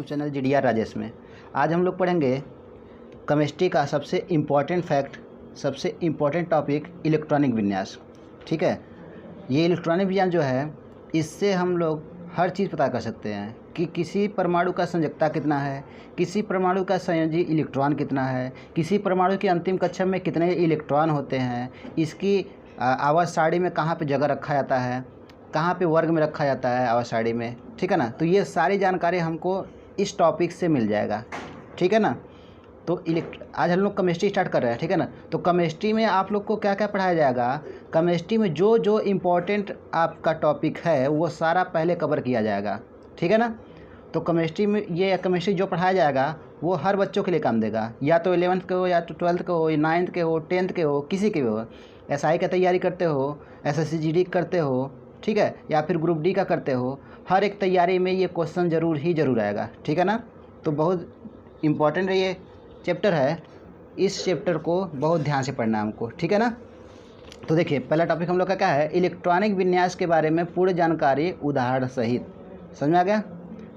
Channel GDR Rajesh में। आज हम लोग पढ़ेंगे केमिस्ट्री का सबसे इम्पॉर्टेंट फैक्ट, सबसे इम्पॉर्टेंट टॉपिक इलेक्ट्रॉनिक विन्यास। ठीक है, ये इलेक्ट्रॉनिक विन्यास जो है इससे हम लोग हर चीज़ पता कर सकते हैं कि किसी परमाणु का संयोजकता कितना है, किसी परमाणु का संयोजी इलेक्ट्रॉन कितना है, किसी परमाणु की अंतिम कक्षा में कितने इलेक्ट्रॉन होते हैं, इसकी आवर्त सारणी में कहाँ पे जगह रखा जाता है, कहाँ पे वर्ग में रखा जाता है आवर्त सारणी में। ठीक है ना, तो ये सारी जानकारी हमको इस टॉपिक से मिल जाएगा। ठीक है ना, तो आज हम लोग केमिस्ट्री स्टार्ट कर रहे हैं। ठीक है ना, तो केमिस्ट्री में आप लोग को क्या क्या पढ़ाया जाएगा, केमिस्ट्री में जो जो इम्पोर्टेंट आपका टॉपिक है वो सारा पहले कवर किया जाएगा। ठीक है ना, तो केमिस्ट्री में ये केमिस्ट्री जो पढ़ाया जाएगा वो हर बच्चों के लिए काम देगा, या तो 11th के हो, या तो 12th के हो, 9th के हो, 10th के हो, किसी के भी हो। SI का तैयारी करते हो, SSC GD करते हो, ठीक है, या फिर ग्रुप D का करते हो, हर एक तैयारी में ये क्वेश्चन ज़रूर आएगा। ठीक है ना, तो बहुत इम्पॉर्टेंट ये चैप्टर है, इस चैप्टर को बहुत ध्यान से पढ़ना है हमको। ठीक है ना, तो देखिए पहला टॉपिक हम लोग का क्या है, इलेक्ट्रॉनिक विन्यास के बारे में पूर्ण जानकारी उदाहरण सहित। समझ में आ गया?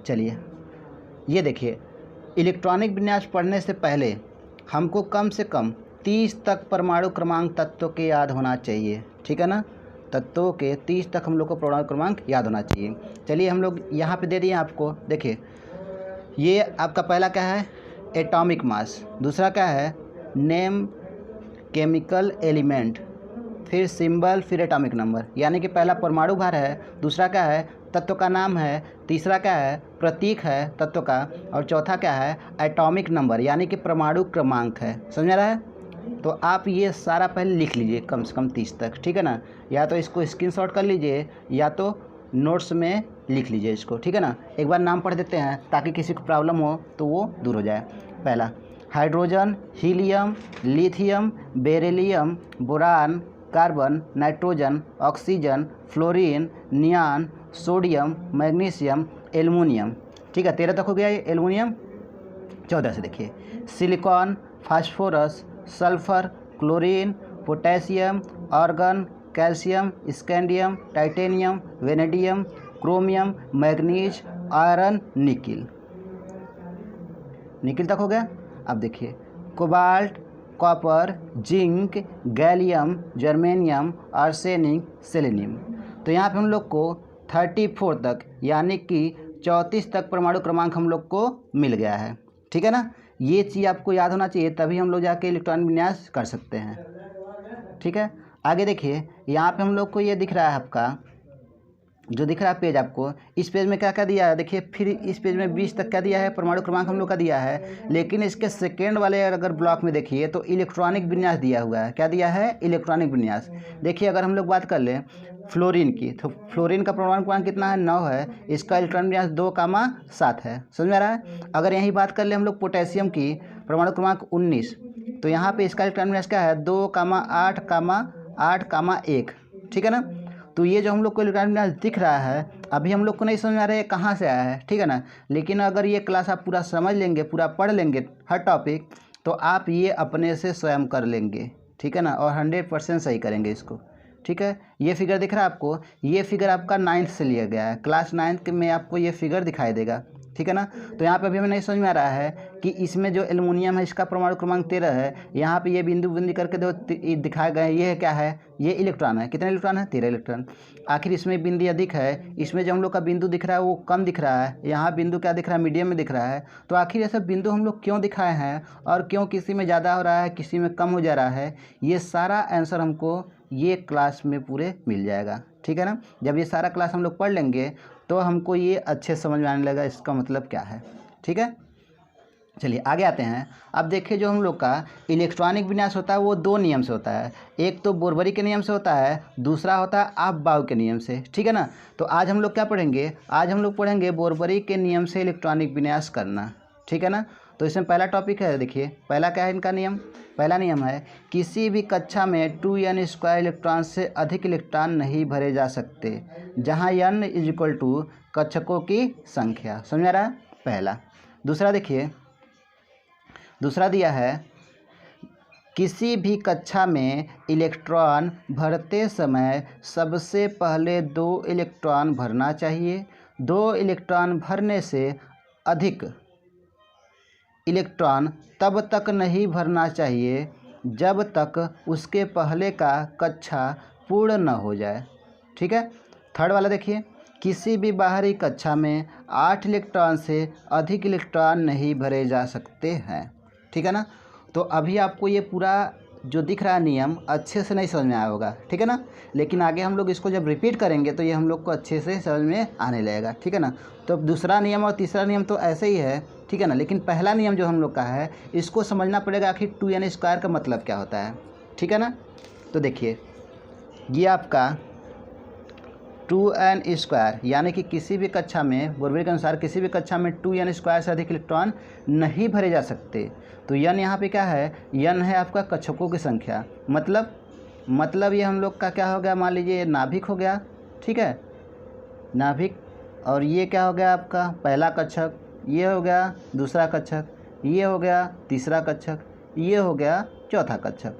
चलिए ये देखिए, इलेक्ट्रॉनिक विन्यास पढ़ने से पहले हमको कम से कम 30 तक परमाणु क्रमांक तत्वों के याद होना चाहिए। ठीक है ना, तत्वों के 30 तक हम लोग को परमाणु क्रमांक याद होना चाहिए। चलिए हम लोग यहाँ पे दे दिए आपको। देखिए ये आपका पहला क्या है, एटॉमिक मास। दूसरा क्या है, नेम केमिकल एलिमेंट, फिर सिंबल, फिर एटॉमिक नंबर, यानी कि पहला परमाणु भार है, दूसरा क्या है, तत्व का नाम है, तीसरा क्या है, प्रतीक है तत्व का, और चौथा क्या है, एटॉमिक नंबर यानी कि परमाणु क्रमांक है। समझ में आ रहा है? तो आप ये सारा पहले लिख लीजिए कम से कम 30 तक। ठीक है ना, या तो इसको स्क्रीनशॉट कर लीजिए या तो नोट्स में लिख लीजिए इसको। ठीक है ना, एक बार नाम पढ़ देते हैं ताकि किसी को प्रॉब्लम हो तो वो दूर हो जाए। पहला hydrogen, helium, lithium, beryllium, boron, carbon, nitrogen, oxygen, fluorine, neon, sodium, magnesium, aluminium. ठीक है, 13 तक हो गया ये एल्युमिनियम। 14 से देखिए, silicon, phosphorus, sulphur, chlorine, potassium, argon, calcium, scandium, titanium, vanadium, chromium, manganese, iron, nickel. Nickel तक हो गया। अब देखिए, cobalt, copper, zinc, gallium, germanium, arsenic, selenium. तो यहाँ पे हम लोग को 34 तक यानी कि 34 तक परमाणु क्रमांक हम लोग को मिल गया है। ठीक है ना, ये चीज़ आपको याद होना चाहिए, तभी हम लोग जाके इलेक्ट्रॉनिक विन्यास कर सकते हैं। ठीक है, आगे देखिए, यहाँ पे हम लोग को ये दिख रहा है आपका, जो दिख रहा है पेज आपको, इस पेज में क्या क्या दिया है देखिए, फिर इस पेज में 20 तक क्या दिया है, परमाणु क्रमांक हम लोग का दिया है, लेकिन इसके सेकेंड वाले अगर ब्लॉक में देखिए तो इलेक्ट्रॉनिक विन्यास दिया हुआ है। क्या दिया है? इलेक्ट्रॉनिक विन्यास। देखिए अगर हम लोग बात कर लें फ्लोरीन की, तो फ्लोरीन का परमाणु क्रमांक कितना है, 9 है, इसका इलेक्ट्रॉनिक विन्यास 2,7 है। समझ में आ रहा है? अगर यही बात कर ले हम लोग पोटेशियम की, परमाणु क्रमांक 19, तो यहाँ पे इसका इलेक्ट्रॉनिक विन्यास क्या है, 2,8,1। ठीक है ना, तो ये जो हम लोग को इलेक्ट्रॉनिक विन्यास दिख रहा है, अभी हम लोग को नहीं समझ में आ रहा है कहाँ से आया है। ठीक है ना, लेकिन अगर ये क्लास आप पूरा समझ लेंगे, पूरा पढ़ लेंगे हर टॉपिक, तो आप ये अपने से स्वयं कर लेंगे। ठीक है ना, और 100% सही करेंगे इसको। ठीक है, ये फिगर दिख रहा है आपको, ये फिगर आपका 9th से लिया गया है, क्लास 9th में आपको ये फिगर दिखाई देगा। ठीक है ना, तो यहाँ पे अभी हमें नहीं समझ में आ रहा है कि इसमें जो एल्युमिनियम है इसका परमाणु क्रमांक 13 है, यहाँ पे ये बिंदु करके दो दिखाए गए हैं, ये क्या है, ये इलेक्ट्रॉन है। कितने इलेक्ट्रॉन है? 13 इलेक्ट्रॉन। आखिर इसमें बिंदु अधिक है, इसमें जो हम लोग का बिंदु दिख रहा है वो कम दिख रहा है, यहाँ बिंदु क्या दिख रहा है, मीडियम में दिख रहा है। तो आखिर ऐसा बिंदु हम लोग क्यों दिखाए हैं और क्यों किसी में ज़्यादा हो रहा है, किसी में कम हो जा रहा है, ये सारा आंसर हमको ये क्लास में पूरे मिल जाएगा। ठीक है ना, जब ये सारा क्लास हम लोग पढ़ लेंगे तो हमको ये अच्छे समझ में आने लगा इसका मतलब क्या है। ठीक है, चलिए आगे आते हैं। अब देखिए, जो हम लोग का इलेक्ट्रॉनिक विन्यास होता है वो 2 नियम से होता है, एक तो बोरबरी के नियम से होता है, दूसरा होता है अफबाउ के नियम से। ठीक है ना, तो आज हम लोग क्या पढ़ेंगे, आज हम लोग पढ़ेंगे बोरबरी के नियम से इलेक्ट्रॉनिक विन्यास करना। ठीक है ना, तो इसमें पहला टॉपिक है, देखिए पहला क्या है इनका नियम। पहला नियम है, किसी भी कक्षा में 2n² इलेक्ट्रॉन से अधिक इलेक्ट्रॉन नहीं भरे जा सकते, जहाँ n = कक्षकों की संख्या। समझ आ रहा है? पहला। दूसरा देखिए, दूसरा दिया है, किसी भी कक्षा में इलेक्ट्रॉन भरते समय सबसे पहले 2 इलेक्ट्रॉन भरना चाहिए, 2 इलेक्ट्रॉन भरने से अधिक इलेक्ट्रॉन तब तक नहीं भरना चाहिए जब तक उसके पहले का कक्षा पूर्ण न हो जाए। ठीक है। थर्ड वाला देखिए, किसी भी बाहरी कक्षा में 8 इलेक्ट्रॉन से अधिक इलेक्ट्रॉन नहीं भरे जा सकते हैं। ठीक है ना। तो अभी आपको ये पूरा जो दिख रहा है नियम अच्छे से नहीं समझ में आया होगा। ठीक है ना। लेकिन आगे हम लोग इसको जब रिपीट करेंगे तो ये हम लोग को अच्छे से समझ में आने लगेगा। ठीक है ना। तो दूसरा नियम और तीसरा नियम तो ऐसे ही है। ठीक है ना। लेकिन पहला नियम जो हम लोग का है इसको समझना पड़ेगा आखिर 2n² का मतलब क्या होता है। ठीक है ना। तो देखिए ये आपका 2n² यानी कि किसी भी कक्षा में बोरवेल के अनुसार किसी भी कक्षा में 2n² से अधिक इलेक्ट्रॉन नहीं भरे जा सकते। तो n यहाँ पे क्या है, n है आपका कक्षकों की संख्या। मतलब ये हम लोग का क्या हो गया, मान लीजिए ये नाभिक हो गया। ठीक है, नाभिक। और ये क्या हो गया आपका पहला कक्षक, ये हो गया दूसरा कक्षक, ये हो गया तीसरा कक्षक, ये हो गया चौथा कक्षक।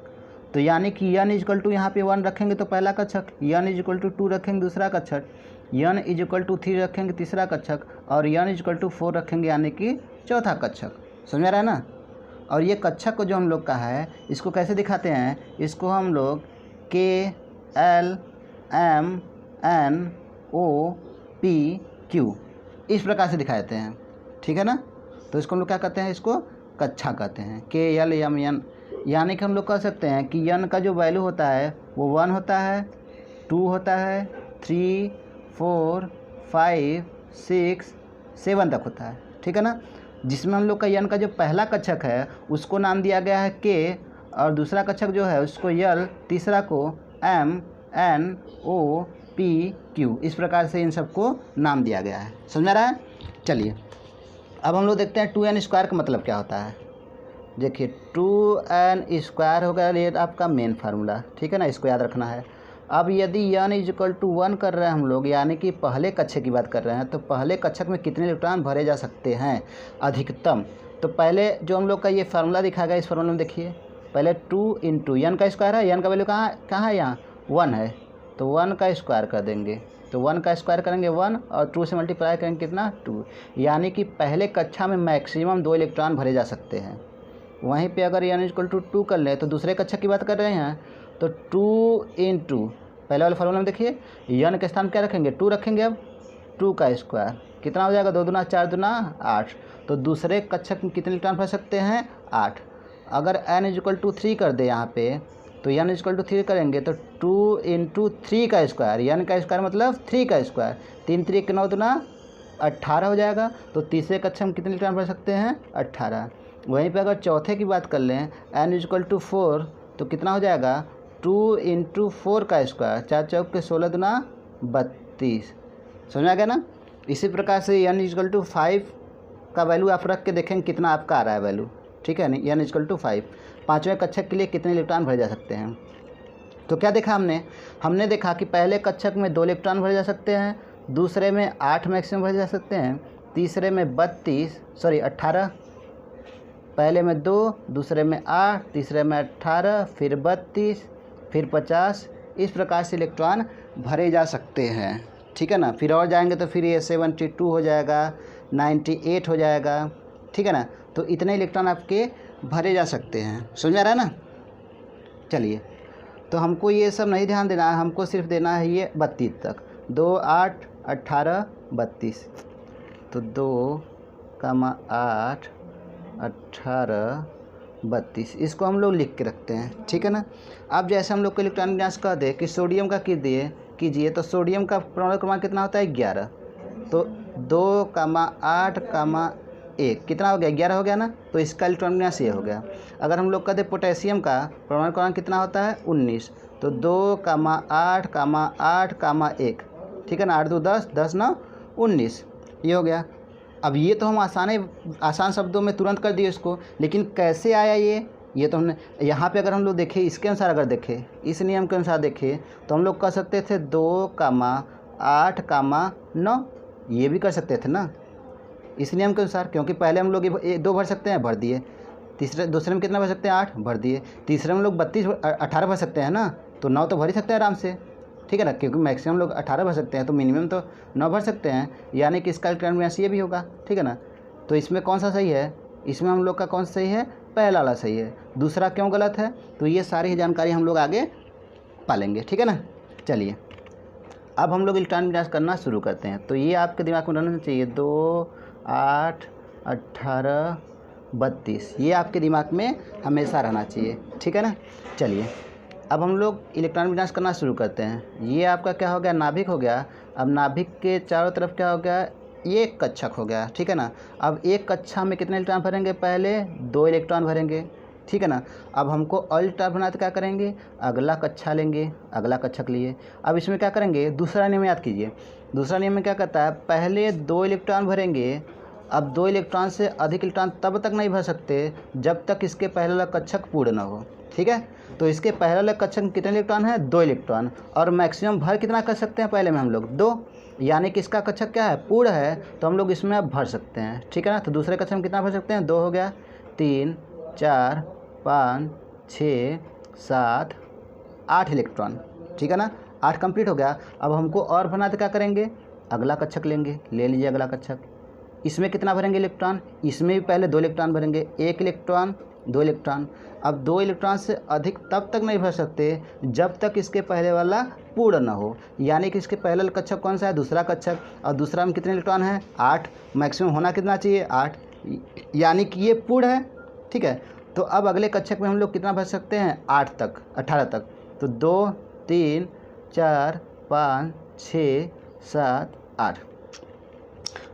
तो यानी कि n इक्वल टू यहाँ पे 1 रखेंगे तो पहला कक्षक, n इक्वल टू 2 रखेंगे दूसरा कक्षक, n इक्वल टू 3 रखेंगे तीसरा कक्षक और n इक्वल टू 4 रखेंगे यानी कि चौथा कक्षक। समझ में आ रहा है ना। और ये कक्षक को जो हम लोग का है इसको कैसे दिखाते हैं, इसको हम लोग K L M N O P Q इस प्रकार से दिखाते हैं। ठीक है ना। तो इसको हम लोग क्या कहते हैं, इसको कक्षा कहते हैं, K L M N। यानी कि हम लोग कह सकते हैं कि n का जो वैल्यू होता है वो 1 होता है, 2 होता है, 3, 4, 5, 6, 7 तक होता है। ठीक है ना। जिसमें हम लोग का n का जो पहला कक्षक है उसको नाम दिया गया है K और दूसरा कक्षक जो है उसको L, तीसरा को M N O P Q। इस प्रकार से इन सबको नाम दिया गया है। समझ में आ रहा है। चलिए अब हम लोग देखते हैं 2n² का मतलब क्या होता है। देखिए 2n² होगा ये आपका मेन फार्मूला। ठीक है ना, इसको याद रखना है। अब यदि n इक्वल टू 1 कर रहे हैं हम लोग यानी कि पहले कक्षक की बात कर रहे हैं तो पहले कक्षक में कितने इलेक्ट्रॉन भरे जा सकते हैं अधिकतम। तो पहले जो हम लोग का ये फार्मूला दिखा गया इस फार्मूला में देखिए पहले 2 इंटू n का स्क्वायर है, n का वैल्यू कहाँ है, यहाँ 1 है तो 1 का स्क्वायर कर देंगे। तो 1 का स्क्वायर करेंगे 1 और 2 से मल्टीप्लाई करेंगे कितना 2, यानी कि पहले कक्षा में मैक्सिमम 2 इलेक्ट्रॉन भरे जा सकते हैं। वहीं पे अगर n इक्वल टू 2 कर लें तो दूसरे कक्षक की बात कर रहे हैं तो 2 इंटू पहले वाले फार्मूला में देखिए n के स्थान क्या रखेंगे 2 रखेंगे। अब 2 का स्क्वायर कितना हो जाएगा 2 दूना 4 दूना 8। तो दूसरे कक्षक में कितने इलेक्ट्रॉन भर सकते हैं 8। अगर n इक्वल टू 3 कर दे यहाँ पे तो n इक्वल टू 3 करेंगे तो 2 इंटू 3 का स्क्वायर, n का स्क्वायर मतलब 3 का स्क्वायर, 3 3 9 दूना 18 हो जाएगा। तो तीसरे कक्षक में कितने इलेक्ट्रॉन भर सकते हैं 18। वहीं पे अगर चौथे की बात कर लें n इक्वल टू 4 तो कितना हो जाएगा 2 इंटू 4 का स्क्वायर, 4 चौक के 16 दूना 32। समझ आ गया ना। इसी प्रकार से n इक्वल टू 5 का वैल्यू आप रख के देखेंगे कितना आपका आ रहा है वैल्यू। ठीक है n इक्वल टू 5 पाँचवें कक्षक के लिए कितने इलेक्ट्रॉन भरे जा सकते हैं। तो क्या देखा हमने देखा कि पहले कक्षक में 2 इलेक्ट्रॉन भरे जा सकते हैं, दूसरे में 8 मैक्सिमम भरे जा सकते हैं, तीसरे में 18, पहले में 2, दूसरे में 8, तीसरे में 18, फिर 32, फिर 50। इस प्रकार से इलेक्ट्रॉन भरे जा सकते हैं। ठीक है ना। फिर और जाएंगे तो फिर ये 72 हो जाएगा, 98 हो जाएगा। ठीक है ना। तो इतने इलेक्ट्रॉन आपके भरे जा सकते हैं। समझ आ रहा है ना। चलिए तो हमको ये सब नहीं ध्यान देना है, हमको सिर्फ देना है ये 32 तक, 2 8 18 32। तो 2, 8 18 32 इसको हम लोग लिख के रखते हैं। ठीक है ना। अब जैसे हम लोग को इलेक्ट्रॉन विन्यास कह दे कि सोडियम का कीजिए तो सोडियम का परमाणु क्रमांक कितना होता है 11। तो 2, 8, 1 कितना हो गया 11 हो गया ना। तो इसका इलेक्ट्रॉन विन्यास ये हो गया। अगर हम लोग कहते पोटेशियम का परमाणु क्रमांक कितना होता है 19। तो 2, 8, 8, 1। ठीक है ना। 8 2 10, 10 9 19 ये हो गया। अब ये तो हम आसान शब्दों में तुरंत कर दिए इसको, लेकिन कैसे आया ये तो हमने यहाँ पे अगर हम लोग देखें इसके अनुसार अगर देखें इस नियम के अनुसार देखें तो हम लोग कर सकते थे 2, 8, 9 ये भी कर सकते थे ना इस नियम के अनुसार, क्योंकि पहले हम लोग 2 भर सकते हैं भर दिए, दूसरे में कितना भर सकते हैं 8 भर दिए, तीसरे में लोग 18 भर सकते हैं ना, तो 9 तो भर ही सकते हैं आराम से। ठीक है ना, क्योंकि मैक्सिमम लोग 18 भर सकते हैं तो मिनिमम तो 9 भर सकते हैं, यानी कि इसका इलेक्ट्रॉन विन्यास ये भी होगा। ठीक है ना। तो इसमें कौन सा सही है इसमें हम लोग का कौन सा सही है, पहला वाला सही है, दूसरा क्यों गलत है। तो ये सारी जानकारी हम लोग आगे पालेंगे, ठीक है ना। चलिए अब हम लोग इलेक्ट्रॉन विन्यास करना शुरू करते हैं। तो ये आपके दिमाग में रहना चाहिए 2, 8, 18, 32, ये आपके दिमाग में हमेशा रहना चाहिए, ठीक है ना। चलिए अब हम लोग इलेक्ट्रॉन विन्यास करना शुरू करते हैं। ये आपका क्या हो गया, नाभिक हो गया। अब नाभिक के चारों तरफ क्या हो गया, ये एक कक्षक हो गया, ठीक है ना। अब एक कक्षा में कितने इलेक्ट्रॉन भरेंगे, पहले 2 इलेक्ट्रॉन भरेंगे, ठीक है ना। अब हमको और इलेक्ट्रॉन भरना तो क्या करेंगे, अगला कक्षा लेंगे, अगला कक्षक लिए। अब इसमें क्या करेंगे, दूसरा नियम याद कीजिए। दूसरा नियम में क्या कहता है, पहले 2 इलेक्ट्रॉन भरेंगे। अब 2 इलेक्ट्रॉन से अधिक इलेक्ट्रॉन तब तक नहीं भर सकते जब तक इसके पहले वाला कक्षक पूर्ण न हो, ठीक है। तो इसके पहले वाले कक्षक में कितने इलेक्ट्रॉन है, 2 इलेक्ट्रॉन, और मैक्सिमम भर कितना कर सकते हैं, पहले में हम लोग 2, यानी कि इसका कक्षक क्या है, पूर्ण है, तो हम लोग इसमें अब भर सकते हैं, ठीक है ना। तो दूसरे कक्षक में कितना भर सकते हैं, 2 हो गया, 3, 4, 5, 6, 7, 8 इलेक्ट्रॉन, ठीक है ना। 8 कंप्लीट हो गया। अब हमको और भरना तो क्या करेंगे, अगला कक्षक लेंगे, ले लीजिए अगला कक्षक। इसमें कितना भरेंगे इलेक्ट्रॉन, इसमें भी पहले 2 इलेक्ट्रॉन भरेंगे, 1 इलेक्ट्रॉन, 2 इलेक्ट्रॉन। अब 2 इलेक्ट्रॉन से अधिक तब तक नहीं भर सकते जब तक इसके पहले वाला पूर्ण न हो, यानी कि इसके पहले वाला कक्षक कौन सा है, दूसरा कक्षक, और दूसरा में कितने इलेक्ट्रॉन है, 8, मैक्सिमम होना कितना चाहिए, 8, यानी कि ये पूर्ण है, ठीक है। तो अब अगले कक्षक में हम लोग कितना भर सकते हैं, 8 तक, 18 तक। तो 2, 3, 4, 5, 6, 7, 8।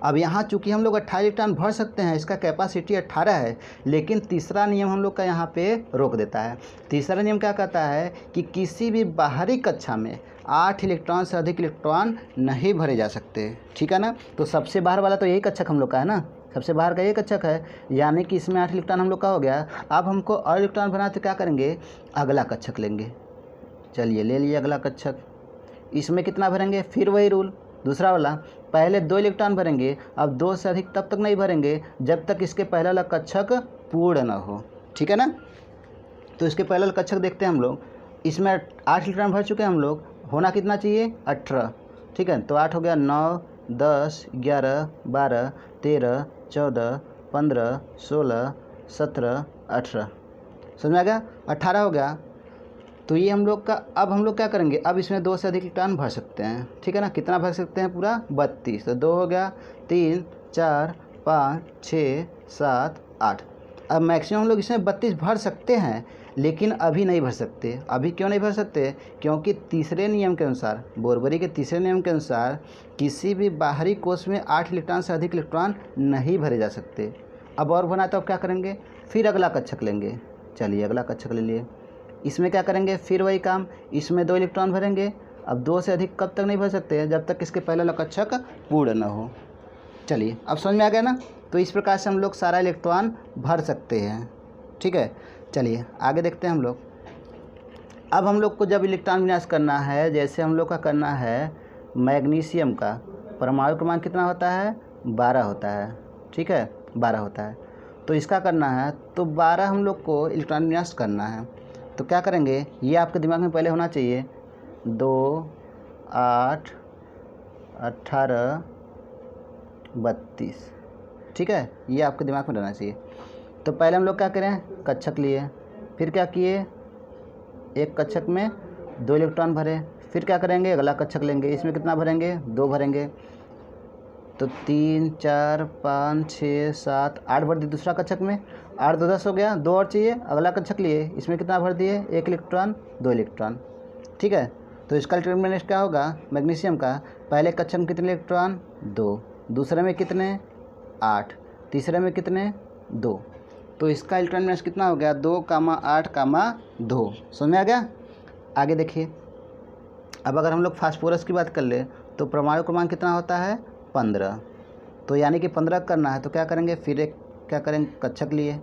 अब यहाँ चूँकि हम लोग 18 इलेक्ट्रॉन भर सकते हैं, इसका कैपेसिटी 18 है, लेकिन तीसरा नियम हम लोग का यहाँ पे रोक देता है। तीसरा नियम क्या कहता है कि किसी भी बाहरी कक्षा में 8 इलेक्ट्रॉन से अधिक इलेक्ट्रॉन नहीं भरे जा सकते, ठीक है ना। तो सबसे बाहर वाला तो यही कक्षक हम लोग का है ना, सबसे बाहर का ये कक्षक है, यानी कि इसमें 8 इलेक्ट्रॉन हम लोग का हो गया। अब हमको और इलेक्ट्रॉन भरना तो क्या करेंगे, अगला कक्षक लेंगे। चलिए ले लिए अगला कक्षक, इसमें कितना भरेंगे, फिर वही रूल, दूसरा वाला, पहले 2 इलेक्ट्रॉन भरेंगे। अब 2 से अधिक तब तक नहीं भरेंगे जब तक इसके पहला वाला कक्षक पूर्ण न हो, ठीक है ना। तो इसके पहला वाला कक्षक देखते हैं हम लोग, इसमें 8 इलेक्ट्रॉन भर चुके हैं हम लोग, होना कितना चाहिए, 18, ठीक है। तो 8 हो गया, 9, 10, 11, 12, 13, 14, 15, 16, 17, 18, समझ में आ गया, 18 हो गया। तो ये हम लोग का, अब हम लोग क्या करेंगे, अब इसमें 2 से अधिक इलेक्ट्रॉन भर सकते हैं, ठीक है ना। कितना भर सकते हैं, पूरा 32। तो 2 हो गया, 3, 4, 5, 6, 7, 8। अब मैक्सिमम हम लोग इसमें 32 भर सकते हैं, लेकिन अभी नहीं भर सकते। अभी क्यों नहीं भर सकते, क्योंकि तीसरे नियम के अनुसार, बोरबरी के तीसरे नियम के अनुसार किसी भी बाहरी कोश में 8 इलेक्ट्रॉन से अधिक इलेक्ट्रॉन नहीं भरे जा सकते। अब और भरना तो अब क्या करेंगे, फिर अगला कक्षक लेंगे। चलिए अगला कक्षक ले लिए, इसमें क्या करेंगे, फिर वही काम, इसमें 2 इलेक्ट्रॉन भरेंगे। अब 2 से अधिक कब तक नहीं भर सकते हैं, जब तक इसके पहला वाला कक्षक पूर्ण न हो। चलिए अब समझ में आ गया ना। तो इस प्रकार से हम लोग सारा इलेक्ट्रॉन भर सकते हैं, ठीक है। चलिए आगे देखते हैं हम लोग। अब हम लोग को जब इलेक्ट्रॉन विन्यास करना है, जैसे हम लोग का करना है मैग्नीशियम का, परमाणु क्रमांक कितना होता है, 12 होता है, ठीक है, 12 होता है। तो इसका करना है, तो 12 हम लोग को इलेक्ट्रॉन विन्यास करना है। तो क्या करेंगे, ये आपके दिमाग में पहले होना चाहिए, 2, 8, 18, 32, ठीक है, ये आपके दिमाग में रहना चाहिए। तो पहले हम लोग क्या करें, कक्षक लिए, फिर क्या किए, एक कक्षक में 2 इलेक्ट्रॉन भरे, फिर क्या करेंगे, अगला कक्षक लेंगे, इसमें कितना भरेंगे, 2 भरेंगे। तो 3, 4, 5, 6, 7, 8 भर दिए दूसरा कक्षक में, 8 2 10 हो गया, 2 और चाहिए, अगला कक्षक लिए, इसमें कितना भर दिए, 1 इलेक्ट्रॉन, 2 इलेक्ट्रॉन, ठीक है। तो इसका इलेक्ट्रॉन क्या होगा, मैग्नीशियम का, पहले कक्षक में कितने इलेक्ट्रॉन, 2, दूसरे में कितने, 8, तीसरे में कितने, 2। तो इसका इलेक्ट्रॉन कितना हो गया, 2, 8, 2। समझ में आ गया। आगे देखिए, अब अगर हम लोग फास्फोरस की बात कर ले तो परमाणु क्रमांक कितना होता है, 15। तो यानी कि 15 करना है, तो क्या करेंगे, फिर एक क्या करेंगे, कक्षक लिए,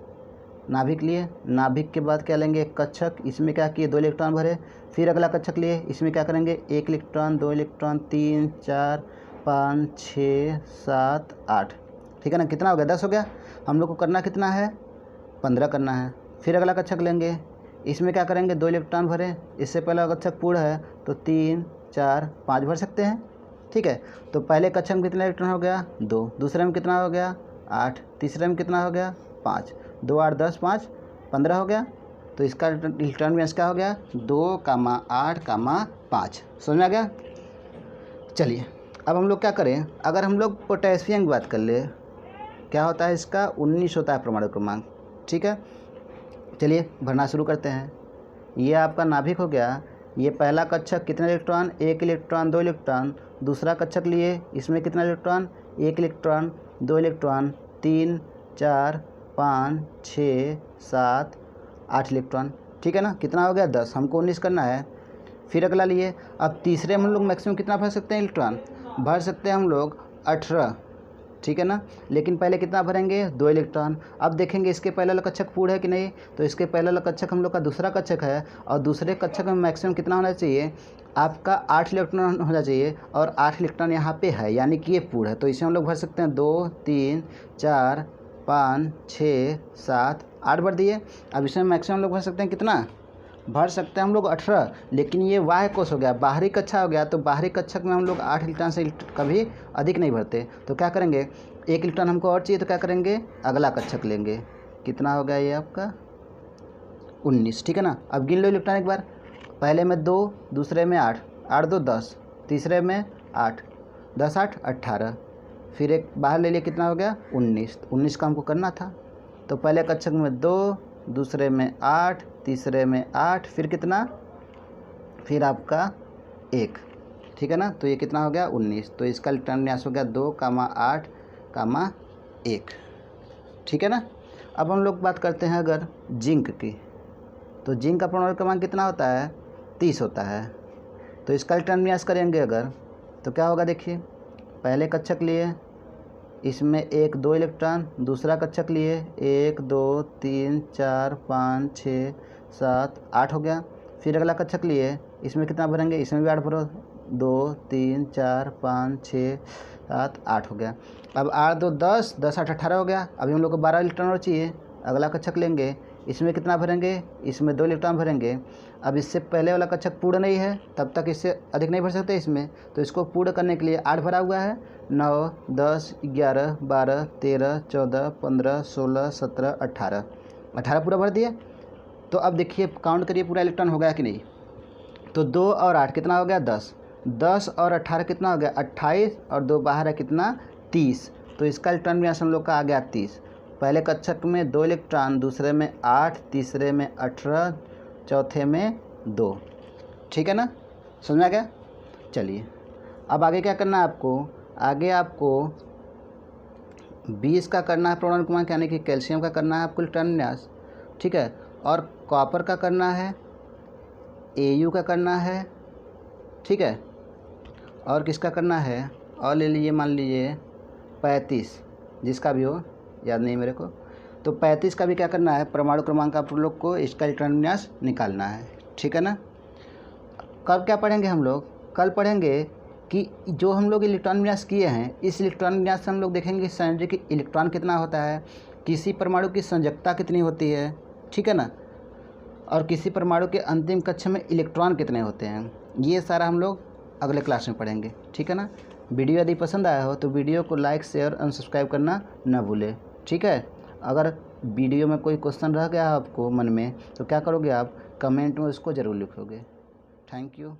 नाभिक लिए, नाभिक के बाद क्या लेंगे, एक कक्षक, इसमें क्या किए, 2 इलेक्ट्रॉन भरे, फिर अगला कक्षक लिए, इसमें क्या करेंगे, 1 इलेक्ट्रॉन, 2 इलेक्ट्रॉन, 3, 4, 5, 6, 7, 8, ठीक है ना। कितना हो गया, 10 हो गया। हम लोग को करना कितना है, 15 करना है। फिर अगला कक्षक लेंगे, इसमें क्या करेंगे, 2 इलेक्ट्रॉन भरे, इससे पहला कक्षक पूर्ण है, तो 3, 4, 5 भर सकते हैं, ठीक है। तो पहले कक्षक में कितना इलेक्ट्रॉन हो गया, 2, दूसरे में कितना हो गया, 8, तीसरे में कितना हो गया, 5, 2 8 10 5 15 हो गया। तो इसका इलेक्ट्रॉन विन्यास क्या हो गया 2, 8, 5। समझ में आ गया। चलिए अब हम लोग क्या करें, अगर हम लोग पोटेशियम की बात कर ले, क्या होता है इसका 19 होता है परमाणु क्रमांक। ठीक है, चलिए भरना शुरू करते हैं। ये आपका नाभिक हो गया। ये पहला कक्षक कितने इलेक्ट्रॉन, 1 इलेक्ट्रॉन 2 इलेक्ट्रॉन। दूसरा कक्षक लिए, इसमें कितना इलेक्ट्रॉन, 1 इलेक्ट्रॉन 2 इलेक्ट्रॉन 3 4 5 6 7 8 इलेक्ट्रॉन। ठीक है ना, कितना हो गया 10, हमको 19 करना है। फिर अगला लिए, अब तीसरे में हम लोग मैक्सिमम कितना भर सकते हैं इलेक्ट्रॉन, भर सकते हैं हम लोग 18। ठीक है ना, लेकिन पहले कितना भरेंगे 2 इलेक्ट्रॉन। अब देखेंगे इसके पहले वाला कक्षक पूर्ण है कि नहीं, तो इसके पहले वाला कक्षक हम लोग का दूसरा कक्षक है, और दूसरे कक्षक में मैक्सिमम कितना होना चाहिए आपका 8 इलेक्ट्रॉन होना चाहिए, और 8 इलेक्ट्रॉन यहाँ पे है, यानी कि ये पूर्ण है। तो इसे हम लोग भर सकते हैं 2 3 4 5 6 7 8 भर दिए। अब इसमें मैक्सिमम हम लोग भर सकते हैं कितना, भर सकते हैं हम लोग 18, लेकिन ये वाह्य कोश हो गया, बाहरी कक्षा हो गया। तो बाहरी कक्षक में हम लोग 8 इलेक्ट्रॉन से कभी अधिक नहीं भरते। तो क्या करेंगे, 1 इलेक्ट्रॉन हमको और चाहिए, तो क्या करेंगे अगला कक्षक लेंगे। कितना हो गया ये आपका 19। ठीक है ना, अब गिन लो इलेक्ट्रॉन एक बार, पहले में 2, दूसरे में 8, 8 2 10, तीसरे में 8, 10 8 18, फिर एक बाहर ले लिए, कितना हो गया 19। 19 का हमको करना था। तो पहले कक्षक में 2, दूसरे में 8, तीसरे में 8, फिर कितना, फिर आपका 1। ठीक है ना, तो ये कितना हो गया 19। तो इसका इलेक्ट्रॉन विन्यास हो गया 2, 8, 1। ठीक है ना। अब हम लोग बात करते हैं अगर जिंक की, तो जिंक का परमाणु क्रमांक कितना होता है 30 होता है। तो इसका इलेक्ट्रॉन विन्यास करेंगे अगर, तो क्या होगा देखिए, पहले कक्षक लिए, इसमें 1 2 इलेक्ट्रॉन, दूसरा कक्षक लिए 1 2 3 4 5 6 7 8 हो गया। फिर अगला कक्षक लिए, इसमें कितना भरेंगे, इसमें भी 8 भरो, 2 3 4 5 6 7 8 हो गया। अब 8 2 10, 10 8 18 हो गया। अभी हम लोग को 12 इलेक्ट्रॉन और चाहिए, अगला कक्षक लेंगे, इसमें कितना भरेंगे, इसमें 2 इलेक्ट्रॉन भरेंगे। अब इससे पहले वाला कक्षक पूर्ण नहीं है, तब तक इससे अधिक नहीं भर सकते इसमें, तो इसको पूर्ण करने के लिए 8 भरा हुआ है, 9 10 11 12 13 14 15 16 17 18, 18 पूरा भर दिए। तो अब देखिए काउंट करिए पूरा इलेक्ट्रॉन हो गया कि नहीं। तो 2 और 8 कितना हो गया 10, 10 और 18 कितना हो गया 28, और 2 बाहर है कितना 30। तो इसका इलेक्ट्रॉन विन्यास हम लोग का आ गया 30। पहले कक्षक में 2 इलेक्ट्रॉन, दूसरे में 8, तीसरे में 18, चौथे में 2। ठीक है ना, समझ में आ गया। चलिए अब आगे क्या करना है आपको, आगे आपको 20 का करना है परमाणु क्रमांक, यानी कि कैल्शियम का करना है आपको इलेक्ट्रॉन विन्यास। ठीक है, और कॉपर का करना है, Au का करना है। ठीक है, और किसका करना है, और ले लीजिए मान लीजिए 35, जिसका भी हो, याद नहीं मेरे को। तो 35 का भी क्या करना है परमाणु क्रमांक आप लोग को, इसका इलेक्ट्रॉन विन्यास निकालना है। ठीक है ना। कब क्या पढ़ेंगे हम लोग, कल पढ़ेंगे कि जो हम लोग इलेक्ट्रॉन विन्यास किए हैं, इस इलेक्ट्रॉन विन्यास से हम लोग देखेंगे संयोजक की इलेक्ट्रॉन कितना होता है, किसी परमाणु की संयोजकता कितनी होती है। ठीक है ना, और किसी परमाणु के अंतिम कक्ष में इलेक्ट्रॉन कितने होते हैं, ये सारा हम लोग अगले क्लास में पढ़ेंगे। ठीक है ना। वीडियो यदि पसंद आया हो तो वीडियो को लाइक शेयर और सब्सक्राइब करना न भूलें। ठीक है, अगर वीडियो में कोई क्वेश्चन रह गया आपको मन में, तो क्या करोगे आप, कमेंट में उसको ज़रूर लिखोगे। Thank you.